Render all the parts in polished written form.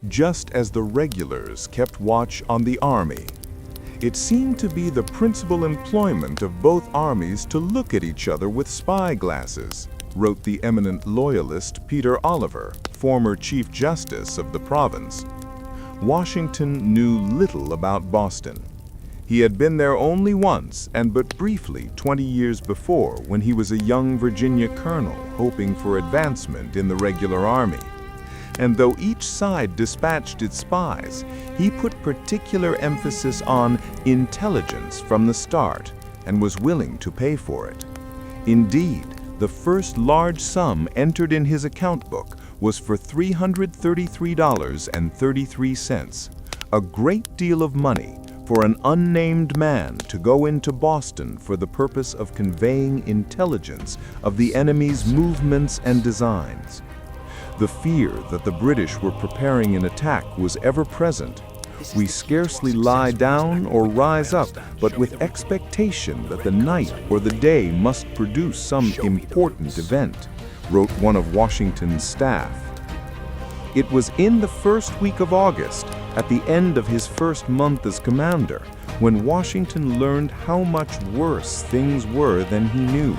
just as the regulars kept watch on the army. It seemed to be the principal employment of both armies to look at each other with spyglasses, wrote the eminent loyalist Peter Oliver, former Chief Justice of the province. Washington knew little about Boston. He had been there only once, and but briefly 20 years before, when he was a young Virginia colonel hoping for advancement in the regular army. And though each side dispatched its spies, he put particular emphasis on intelligence from the start and was willing to pay for it. Indeed, the first large sum entered in his account book was for $333.33, a great deal of money for an unnamed man to go into Boston for the purpose of conveying intelligence of the enemy's movements and designs. The fear that the British were preparing an attack was ever present. We scarcely lie down or rise up, but with expectation that the night or the day must produce some important event, wrote one of Washington's staff. It was in the first week of August, at the end of his first month as commander, when Washington learned how much worse things were than he knew.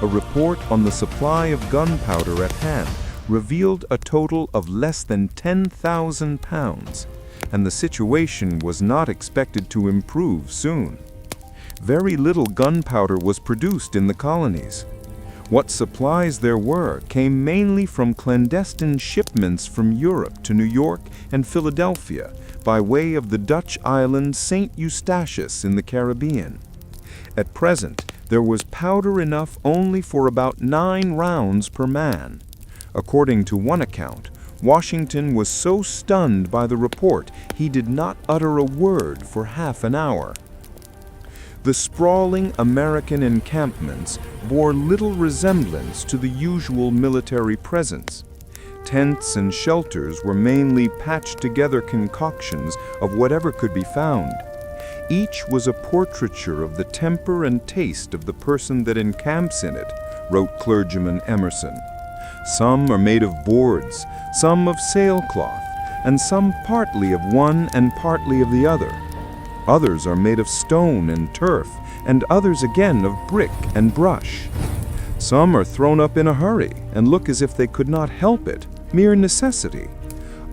A report on the supply of gunpowder at hand revealed a total of less than 10,000 pounds, and the situation was not expected to improve soon. Very little gunpowder was produced in the colonies. What supplies there were came mainly from clandestine shipments from Europe to New York and Philadelphia by way of the Dutch island St. Eustatius in the Caribbean. At present, there was powder enough only for about 9 rounds per man. According to one account, Washington was so stunned by the report he did not utter a word for half an hour. The sprawling American encampments bore little resemblance to the usual military presence. Tents and shelters were mainly patched-together concoctions of whatever could be found. Each was a portraiture of the temper and taste of the person that encamps in it, wrote clergyman Emerson. Some are made of boards, some of sailcloth, and some partly of one and partly of the other. Others are made of stone and turf, and others again of brick and brush. Some are thrown up in a hurry and look as if they could not help it, mere necessity.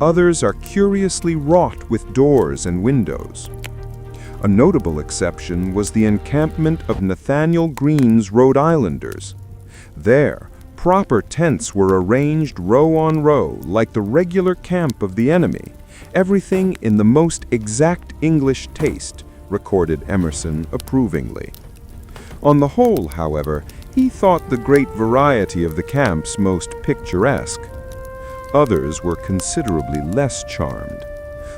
Others are curiously wrought with doors and windows. A notable exception was the encampment of Nathaniel Greene's Rhode Islanders. There, proper tents were arranged row on row like the regular camp of the enemy, everything in the most exact English taste, recorded Emerson approvingly. On the whole, however, he thought the great variety of the camps most picturesque. Others were considerably less charmed.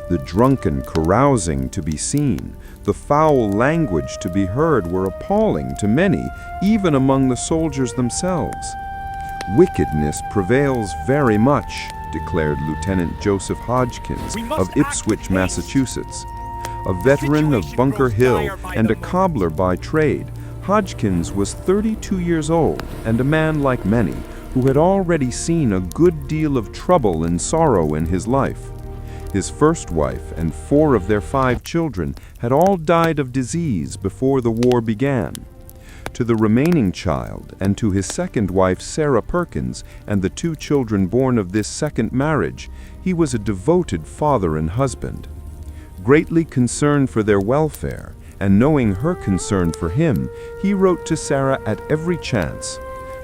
The drunken carousing to be seen, the foul language to be heard were appalling to many, even among the soldiers themselves. "Wickedness prevails very much," declared Lieutenant Joseph Hodgkins of Ipswich, Massachusetts. A veteran of Bunker Hill and a cobbler by trade, Hodgkins was 32 years old and a man like many who had already seen a good deal of trouble and sorrow in his life. His first wife and 4 of their 5 children had all died of disease before the war began. To the remaining child and to his second wife, Sarah Perkins, and the 2 children born of this second marriage, he was a devoted father and husband. Greatly concerned for their welfare, and knowing her concern for him, he wrote to Sarah at every chance.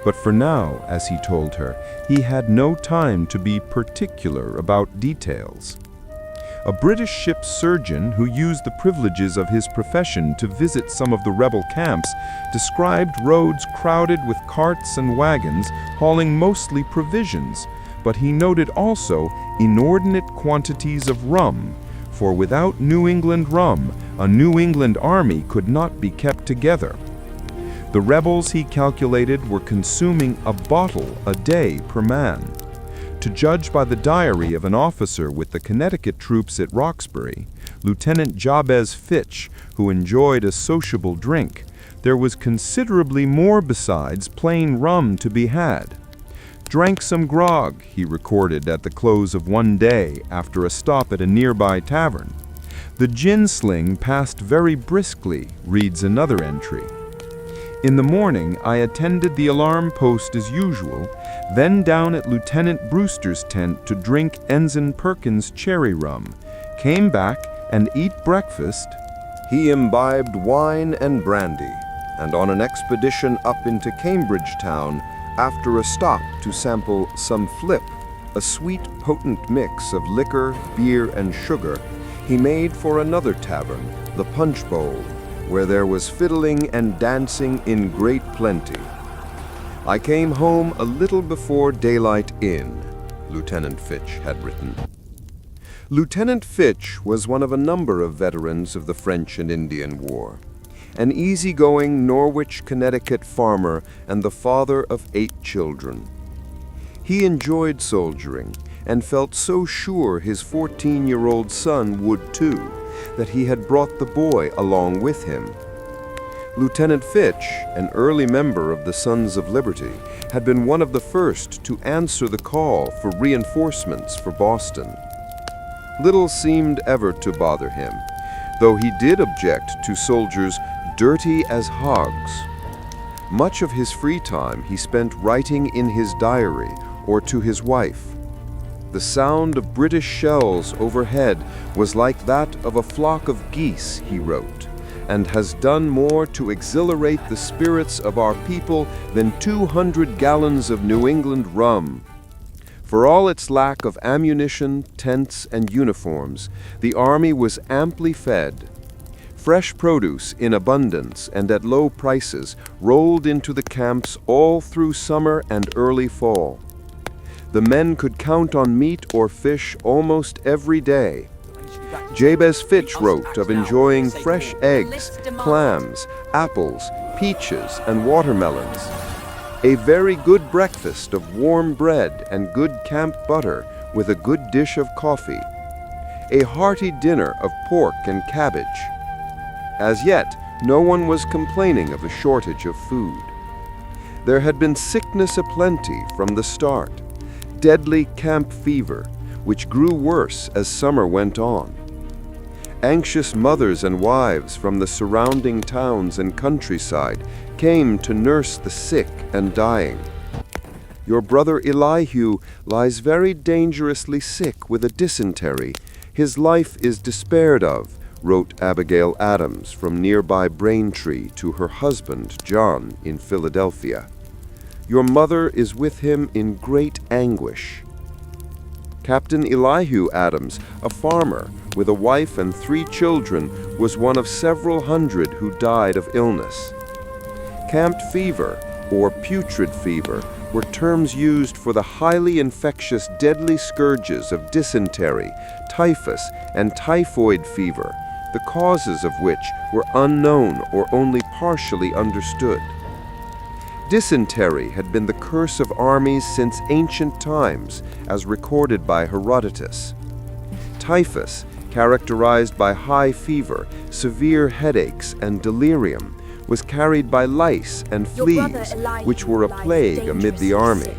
But for now, as he told her, he had no time to be particular about details. A British ship's surgeon who used the privileges of his profession to visit some of the rebel camps described roads crowded with carts and wagons hauling mostly provisions, but he noted also inordinate quantities of rum, for without New England rum, a New England army could not be kept together. The rebels, he calculated, were consuming a bottle a day per man. To judge by the diary of an officer with the Connecticut troops at Roxbury, Lieutenant Jabez Fitch, who enjoyed a sociable drink, there was considerably more besides plain rum to be had. Drank some grog, he recorded at the close of one day after a stop at a nearby tavern. The gin sling passed very briskly, reads another entry. In the morning, I attended the alarm post as usual, then down at Lieutenant Brewster's tent to drink Ensign Perkins' cherry rum, came back and eat breakfast. He imbibed wine and brandy, and on an expedition up into Cambridge town, after a stop to sample some flip, a sweet, potent mix of liquor, beer, and sugar, he made for another tavern, the Punch Bowl, where there was fiddling and dancing in great plenty. I came home a little before daylight in, Lieutenant Fitch had written. Lieutenant Fitch was one of a number of veterans of the French and Indian War, an easygoing Norwich, Connecticut farmer and the father of 8 children. He enjoyed soldiering and felt so sure his 14-year-old son would too, that he had brought the boy along with him. Lieutenant Fitch, an early member of the Sons of Liberty, had been one of the first to answer the call for reinforcements for Boston. Little seemed ever to bother him, though he did object to soldiers dirty as hogs. Much of his free time he spent writing in his diary or to his wife. The sound of British shells overhead was like that of a flock of geese, he wrote, and has done more to exhilarate the spirits of our people than 200 gallons of New England rum. For all its lack of ammunition, tents, and uniforms, the Army was amply fed. Fresh produce in abundance and at low prices rolled into the camps all through summer and early fall. The men could count on meat or fish almost every day. Jabez Fitch wrote of enjoying fresh eggs, clams, apples, peaches, and watermelons. A very good breakfast of warm bread and good camp butter with a good dish of coffee. A hearty dinner of pork and cabbage. As yet, no one was complaining of a shortage of food. There had been sickness aplenty from the start. Deadly camp fever, which grew worse as summer went on. Anxious mothers and wives from the surrounding towns and countryside came to nurse the sick and dying. Your brother Elihu lies very dangerously sick with a dysentery. His life is despaired of, wrote Abigail Adams from nearby Braintree to her husband, John, in Philadelphia. Your mother is with him in great anguish. Captain Elihu Adams, a farmer with a wife and 3 children, was one of several hundred who died of illness. Camp fever, or putrid fever, were terms used for the highly infectious deadly scourges of dysentery, typhus, and typhoid fever, the causes of which were unknown or only partially understood. Dysentery had been the curse of armies since ancient times, as recorded by Herodotus. Typhus, characterized by high fever, severe headaches, and delirium, was carried by lice and fleas, which were a plague amid the army.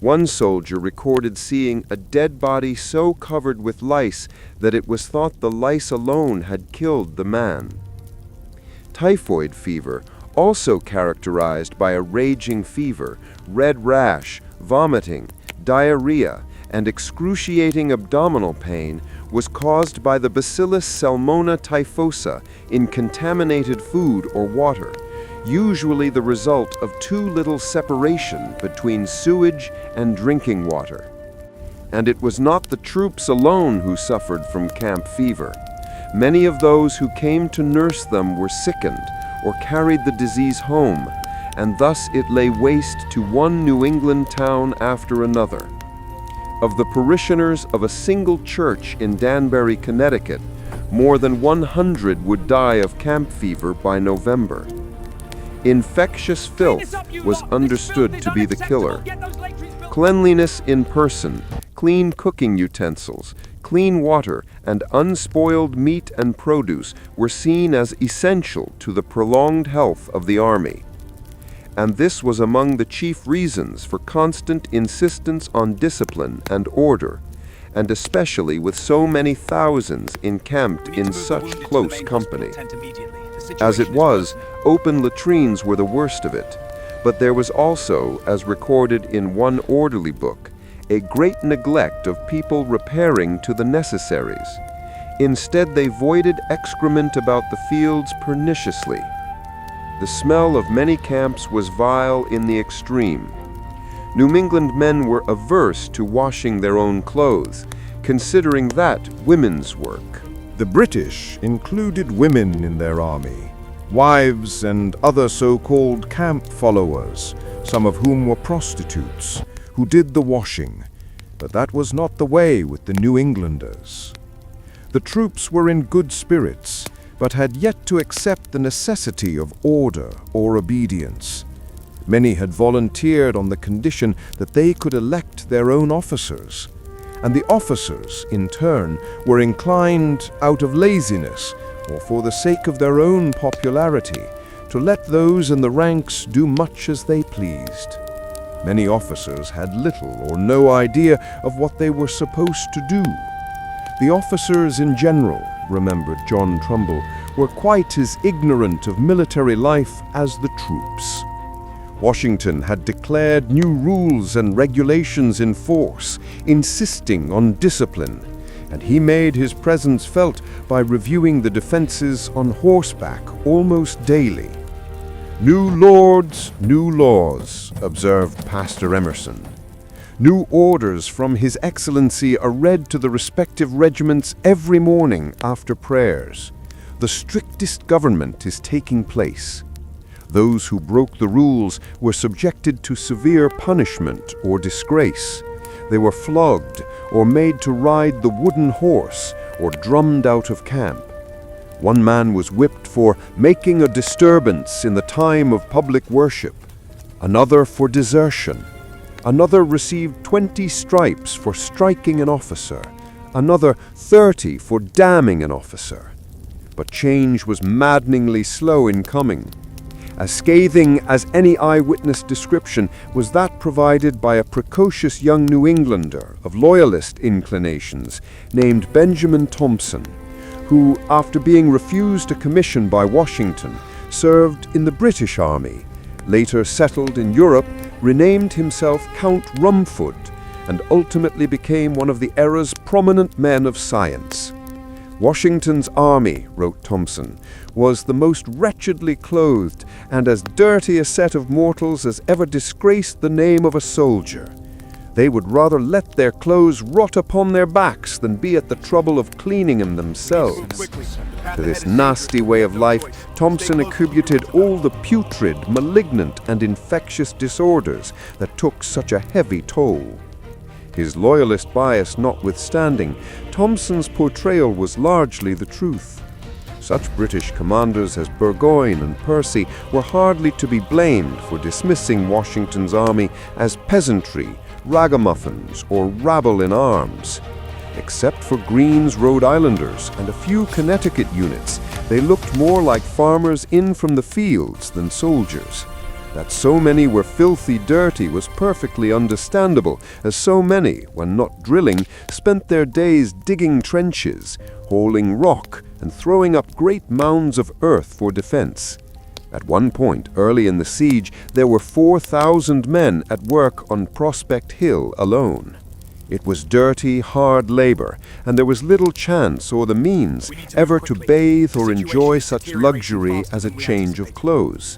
One soldier recorded seeing a dead body so covered with lice that it was thought the lice alone had killed the man. Typhoid fever, also characterized by a raging fever, red rash, vomiting, diarrhea, and excruciating abdominal pain, was caused by the Bacillus Salmonella typhosa in contaminated food or water, usually the result of too little separation between sewage and drinking water. And it was not the troops alone who suffered from camp fever. Many of those who came to nurse them were sickened or carried the disease home, and thus it lay waste to one New England town after another. Of the parishioners of a single church in Danbury, Connecticut, more than 100 would die of camp fever by November. Infectious filth was understood to be the killer. Cleanliness in person, clean cooking utensils, clean water, and unspoiled meat and produce were seen as essential to the prolonged health of the army. and this was among the chief reasons for constant insistence on discipline and order, and especially with so many thousands encamped in such close company. As it was, open latrines were the worst of it, but there was also, as recorded in one orderly book, a great neglect of people repairing to the necessaries. Instead, they voided excrement about the fields perniciously. The smell of many camps was vile in the extreme. New England men were averse to washing their own clothes, considering that women's work. The British included women in their army, wives and other so-called camp followers, some of whom were prostitutes, who did the washing, but that was not the way with the New Englanders. The troops were in good spirits, but had yet to accept the necessity of order or obedience. Many had volunteered on the condition that they could elect their own officers, and the officers, in turn, were inclined, out of laziness or for the sake of their own popularity, to let those in the ranks do much as they pleased. Many officers had little or no idea of what they were supposed to do. The officers in general, remembered John Trumbull, were quite as ignorant of military life as the troops. Washington had declared new rules and regulations in force, insisting on discipline, and he made his presence felt by reviewing the defenses on horseback almost daily. "New lords, new laws," observed Pastor Emerson. "New orders from His Excellency are read to the respective regiments every morning after prayers. The strictest government is taking place. Those who broke the rules were subjected to severe punishment or disgrace. They were flogged or made to ride the wooden horse or drummed out of camp. One man was whipped for making a disturbance in the time of public worship, another for desertion. Another received 20 stripes for striking an officer, another 30 for damning an officer. But change was maddeningly slow in coming. As scathing as any eyewitness description was that provided by a precocious young New Englander of loyalist inclinations named Benjamin Thompson, who, after being refused a commission by Washington, served in the British Army, later settled in Europe, renamed himself Count Rumford, and ultimately became one of the era's prominent men of science. "Washington's army," wrote Thompson, "was the most wretchedly clothed and as dirty a set of mortals as ever disgraced the name of a soldier. They would rather let their clothes rot upon their backs than be at the trouble of cleaning them themselves." To this nasty way of life, Thompson attributed all the putrid, malignant, and infectious disorders that took such a heavy toll. His loyalist bias notwithstanding, Thompson's portrayal was largely the truth. Such British commanders as Burgoyne and Percy were hardly to be blamed for dismissing Washington's army as peasantry, ragamuffins, or rabble in arms. Except for Greene's Rhode Islanders and a few Connecticut units, they looked more like farmers in from the fields than soldiers. That so many were filthy dirty was perfectly understandable, as so many, when not drilling, spent their days digging trenches, hauling rock, and throwing up great mounds of earth for defense. At one point, early in the siege, there were 4,000 men at work on Prospect Hill alone. It was dirty, hard labor, and there was little chance or the means ever to bathe or enjoy such luxury as a change of clothes.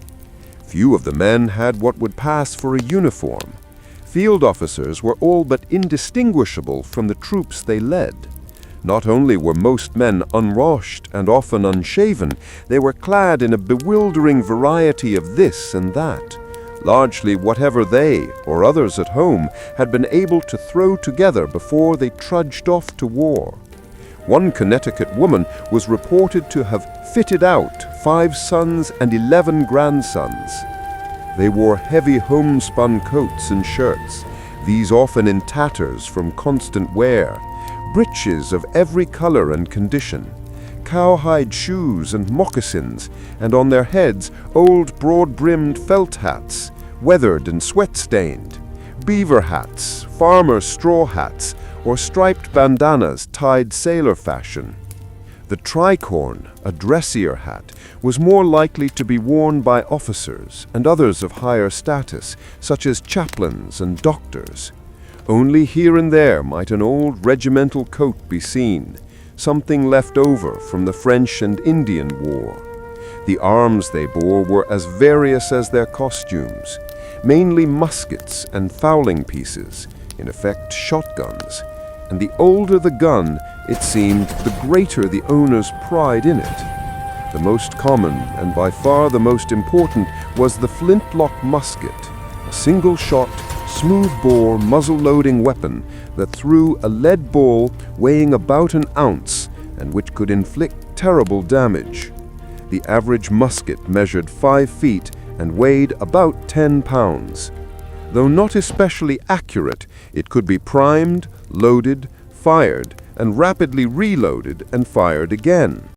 Few of the men had what would pass for a uniform. Field officers were all but indistinguishable from the troops they led. Not only were most men unwashed and often unshaven, they were clad in a bewildering variety of this and that, largely whatever they, or others at home, had been able to throw together before they trudged off to war. One Connecticut woman was reported to have fitted out 5 sons and 11 grandsons. They wore heavy homespun coats and shirts, these often in tatters from constant wear, breeches of every color and condition, cowhide shoes and moccasins, and on their heads old broad-brimmed felt hats, weathered and sweat-stained, beaver hats, farmers' straw hats, or striped bandanas tied sailor fashion. The tricorn, a dressier hat, was more likely to be worn by officers and others of higher status, such as chaplains and doctors. Only here and there might an old regimental coat be seen, something left over from the French and Indian War. The arms they bore were as various as their costumes, mainly muskets and fowling pieces, in effect shotguns, and the older the gun, it seemed, the greater the owner's pride in it. The most common, and by far the most important, was the flintlock musket, a single-shot, smooth-bore, muzzle-loading weapon that threw a lead ball weighing about an ounce and which could inflict terrible damage. The average musket measured 5 feet and weighed about 10 pounds. Though not especially accurate, it could be primed, loaded, fired, and rapidly reloaded and fired again.